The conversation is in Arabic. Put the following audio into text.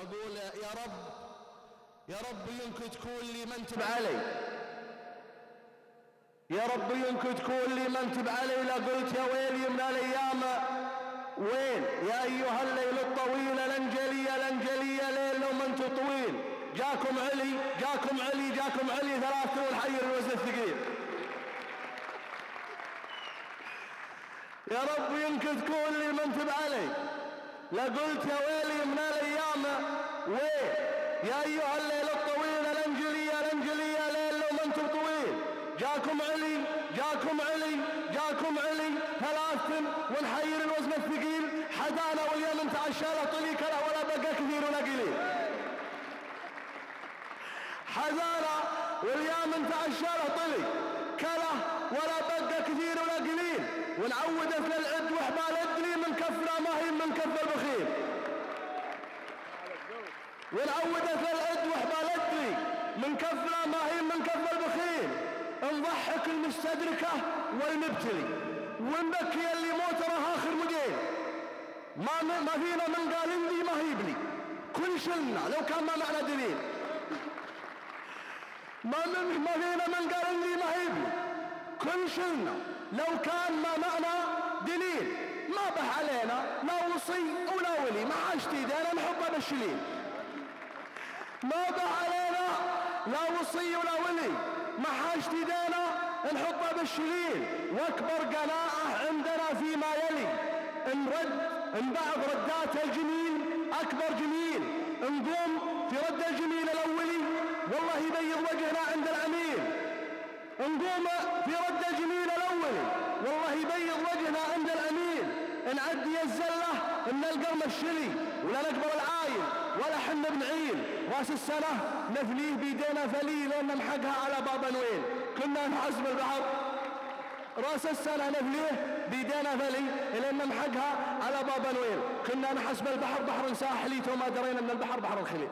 أقول يا رب يمكن تكون لي منتب علي، يا رب يمكن تكون لي منتب علي. لقلت يا ويلي من الأيام وين يا أيها الليل الطويل لنجلي ليل لو ما انت طويل. جاكم علي ثلاثة والحي الوزن الثقيل. يا رب يمكن تكون لي منتب علي. لقلت يا ويلي من الأيام وين يا أيها الليل الطويل لنجلي ليل لو ما انت طويل. جاكم علي ثلاثة ونحير الوزن الثقيل. حدانا واليوم انت عشالة طلي كلا ولا بقى كثير ولا قليل. حدانا واليوم انت عشالة طلي كلا ولا بقى كثير ولا قليل. ونعودت للعد وحبال ادري من كفرة ما هي من كف البخيل. ونعودت للعد وحبال ادري من كفرة ما هي من كف البخيل. نضحك المستدركة والمبتلي ونبكي اللي موتره آخر مدين. ما فينا من قال لي ما هيبني كل شلنا لو كان ما معنا دليل. ما فينا من قال لي ما هيبني كل شلنا لو كان ما معنا دليل. ما بح علينا لا وصي ولا ولي ما حاجتي ايدينا نحطها بالشليل. ما بح علينا لا وصي ولا ولي ما حاجتي ايدينا نحطها بالشليل. واكبر قناعة عندنا فيما يلي ان بعض ردات الجميل اكبر جميل. نقوم في رد الجميل الاولي والله يبيض وجهنا عند العميل. نقوم في رد الجميل الاولي والله يبيض وجهنا عند العميل. نعدي الزله ان القرم الشلي ولا نقبل العايل ولا حن بنعيل. راس السنه نفليه بيدينا فلي لان نحقها على بابا نويل. كنا نحسب البحر راس السنه نفليه بيدينا فلي لان نحقها على بابا نويل. كنا نحسب البحر بحر ساحلي وما درينا من البحر بحر الخليل.